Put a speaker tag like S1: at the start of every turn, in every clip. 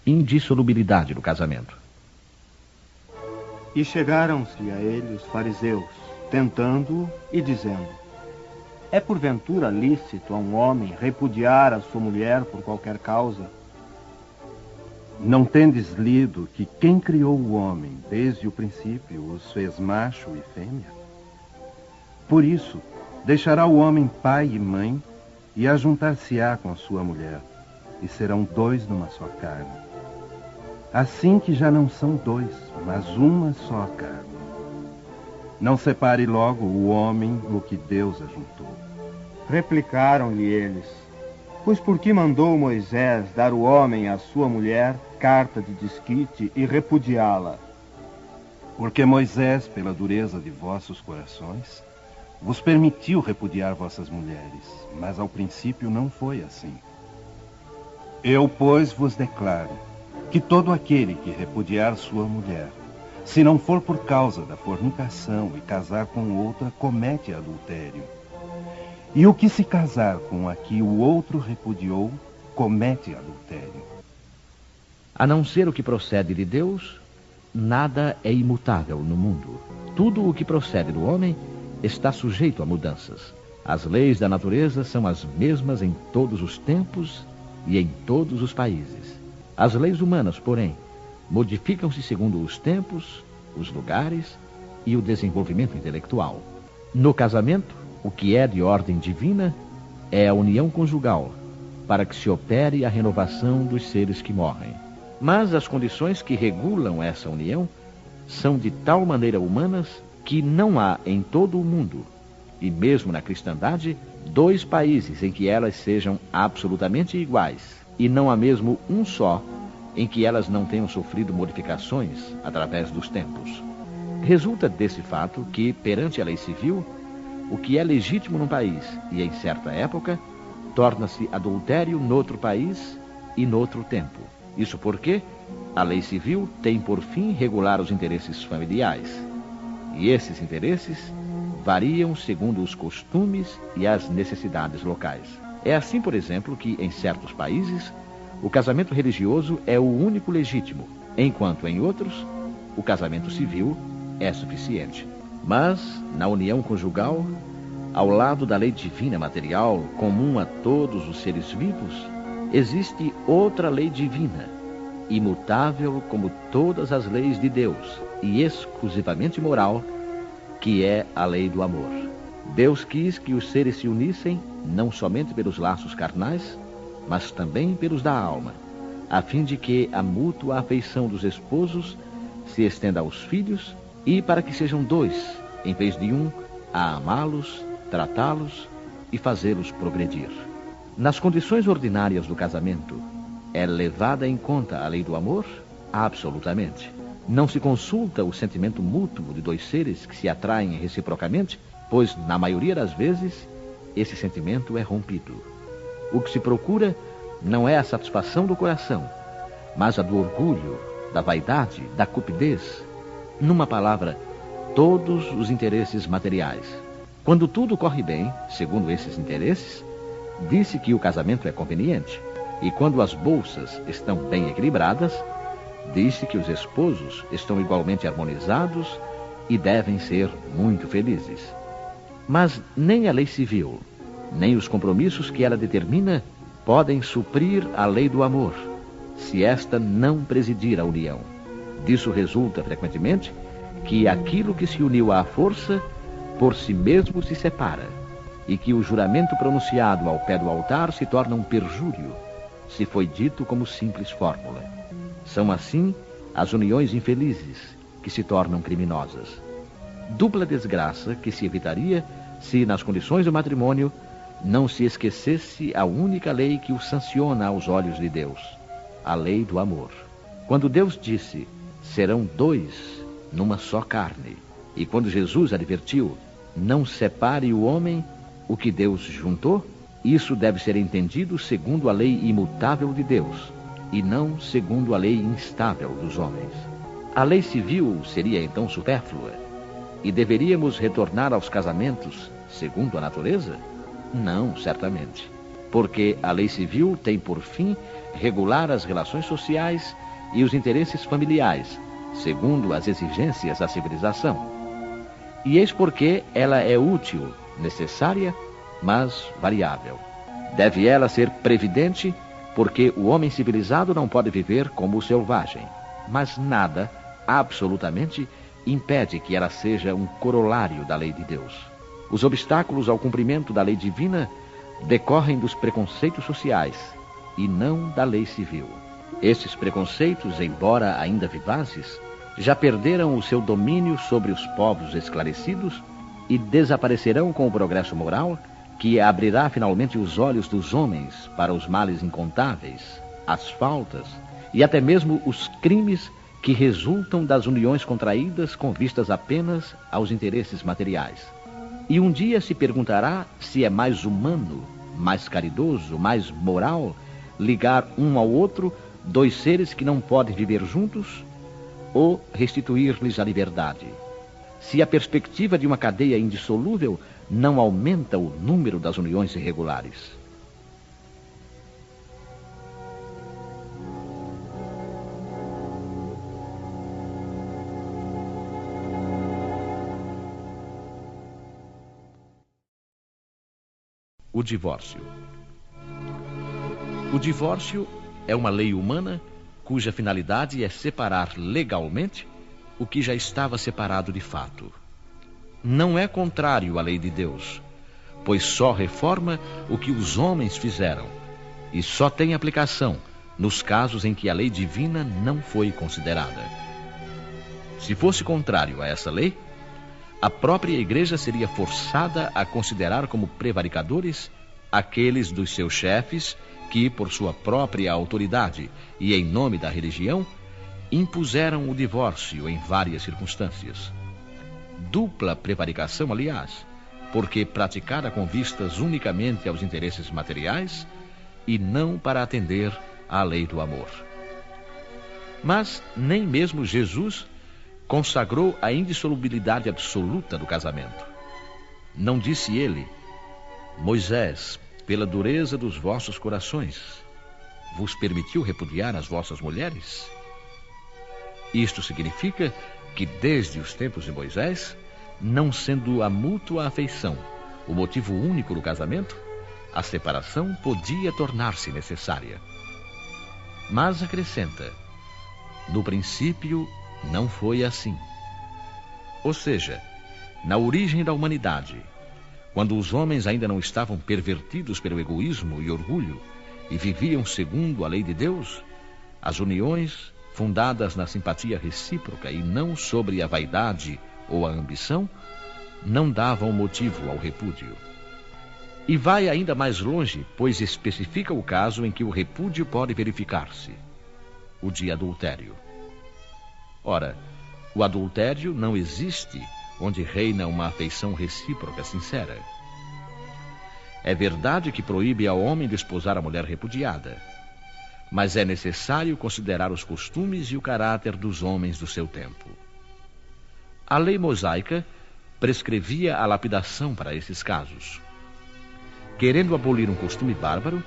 S1: indissolubilidade do casamento.
S2: E chegaram-se a ele os fariseus, tentando-o e dizendo: é porventura lícito a um homem repudiar a sua mulher por qualquer causa?
S3: Não tendes lido que quem criou o homem desde o princípio os fez macho e fêmea? Por isso, deixará o homem pai e mãe e ajuntar-se-á com a sua mulher, e serão dois numa só carne. Assim que já não são dois, mas uma só carne. Não separe logo o homem o que Deus ajuntou.
S2: Replicaram-lhe eles: pois por que mandou Moisés dar o homem à sua mulher carta de desquite e repudiá-la?
S3: Porque Moisés, pela dureza de vossos corações, vos permitiu repudiar vossas mulheres, mas ao princípio não foi assim. Eu, pois, vos declaro que todo aquele que repudiar sua mulher, se não for por causa da fornicação e casar com outra, comete adultério. E o que se casar com a que o outro repudiou, comete adultério.
S1: A não ser o que procede de Deus, nada é imutável no mundo. Tudo o que procede do homem está sujeito a mudanças. As leis da natureza são as mesmas em todos os tempos e em todos os países. As leis humanas, porém, modificam-se segundo os tempos, os lugares e o desenvolvimento intelectual. No casamento, o que é de ordem divina é a união conjugal, para que se opere a renovação dos seres que morrem. Mas as condições que regulam essa união são de tal maneira humanas que não há em todo o mundo, e mesmo na cristandade, dois países em que elas sejam absolutamente iguais, e não há mesmo um só em que elas não tenham sofrido modificações através dos tempos. Resulta desse fato que, perante a lei civil, o que é legítimo num país e em certa época, torna-se adultério noutro país e noutro tempo. Isso porque a lei civil tem por fim regular os interesses familiares. E esses interesses variam segundo os costumes e as necessidades locais. É assim, por exemplo, que em certos países o casamento religioso é o único legítimo, enquanto em outros o casamento civil é suficiente. Mas, na união conjugal, ao lado da lei divina material, comum a todos os seres vivos, existe outra lei divina, imutável como todas as leis de Deus e exclusivamente moral, que é a lei do amor. Deus quis que os seres se unissem não somente pelos laços carnais, mas também pelos da alma, a fim de que a mútua afeição dos esposos se estenda aos filhos e para que sejam dois, em vez de um, a amá-los, tratá-los e fazê-los progredir. Nas condições ordinárias do casamento, é levada em conta a lei do amor? Absolutamente. Não se consulta o sentimento mútuo de dois seres que se atraem reciprocamente, pois, na maioria das vezes, esse sentimento é rompido. O que se procura não é a satisfação do coração, mas a do orgulho, da vaidade, da cupidez. Numa palavra, todos os interesses materiais. Quando tudo corre bem, segundo esses interesses, disse que o casamento é conveniente. E quando as bolsas estão bem equilibradas, disse que os esposos estão igualmente harmonizados e devem ser muito felizes. Mas nem a lei civil, nem os compromissos que ela determina podem suprir a lei do amor, se esta não presidir a união. Disso resulta, frequentemente, que aquilo que se uniu à força, por si mesmo se separa, e que o juramento pronunciado ao pé do altar se torna um perjúrio, se foi dito como simples fórmula. São assim as uniões infelizes que se tornam criminosas. Dupla desgraça que se evitaria se, nas condições do matrimônio, não se esquecesse a única lei que o sanciona aos olhos de Deus, a lei do amor. Quando Deus disse, serão dois numa só carne, e quando Jesus advertiu, não separe o homem o que Deus juntou, isso deve ser entendido segundo a lei imutável de Deus, e não segundo a lei instável dos homens. A lei civil seria então supérflua, e deveríamos retornar aos casamentos segundo a natureza? Não, certamente. porque a lei civil tem por fim regular as relações sociais e os interesses familiares, segundo as exigências da civilização. E eis porque ela é útil, necessária, mas variável. Deve ela ser previdente, porque o homem civilizado não pode viver como o selvagem. Mas nada, absolutamente, impede que ela seja um corolário da lei de Deus. Os obstáculos ao cumprimento da lei divina decorrem dos preconceitos sociais e não da lei civil. Esses preconceitos, embora ainda vivazes, já perderam o seu domínio sobre os povos esclarecidos e desaparecerão com o progresso moral que abrirá finalmente os olhos dos homens para os males incontáveis, as faltas e até mesmo os crimes que resultam das uniões contraídas com vistas apenas aos interesses materiais. E um dia se perguntará se é mais humano, mais caridoso, mais moral ligar um ao outro dois seres que não podem viver juntos ou restituir-lhes a liberdade. Se a perspectiva de uma cadeia indissolúvel não aumenta o número das uniões irregulares. O divórcio. O divórcio é uma lei humana cuja finalidade é separar legalmente o que já estava separado de fato. Não é contrário à lei de Deus, pois só reforma o que os homens fizeram e só tem aplicação nos casos em que a lei divina não foi considerada. Se fosse contrário a essa lei, a própria Igreja seria forçada a considerar como prevaricadores aqueles dos seus chefes que, por sua própria autoridade e em nome da religião, impuseram o divórcio em várias circunstâncias. Dupla prevaricação, aliás, porque praticada com vistas unicamente aos interesses materiais e não para atender à lei do amor. Mas nem mesmo Jesus consagrou a indissolubilidade absoluta do casamento. Não disse ele: Moisés, pela dureza dos vossos corações, vos permitiu repudiar as vossas mulheres? Isto significa que desde os tempos de Moisés, não sendo a mútua afeição o motivo único do casamento, a separação podia tornar-se necessária. Mas acrescenta: no princípio não foi assim. Ou seja, na origem da humanidade, quando os homens ainda não estavam pervertidos pelo egoísmo e orgulho e viviam segundo a lei de Deus, as uniões, fundadas na simpatia recíproca e não sobre a vaidade ou a ambição, não davam motivo ao repúdio. E vai ainda mais longe, pois especifica o caso em que o repúdio pode verificar-se: o de adultério. Ora, o adultério não existe onde reina uma afeição recíproca sincera. É verdade que proíbe ao homem desposar a mulher repudiada, mas é necessário considerar os costumes e o caráter dos homens do seu tempo. A lei mosaica prescrevia a lapidação para esses casos. Querendo abolir um costume bárbaro,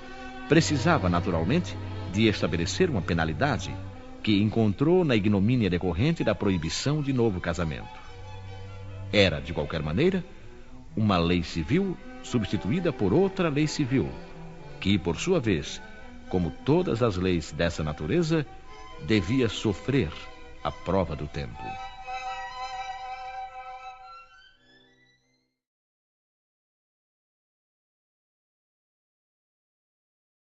S1: precisava naturalmente de estabelecer uma penalidade que encontrou na ignomínia decorrente da proibição de novo casamento. Era, de qualquer maneira, uma lei civil substituída por outra lei civil, que, por sua vez, como todas as leis dessa natureza, devia sofrer a prova do tempo.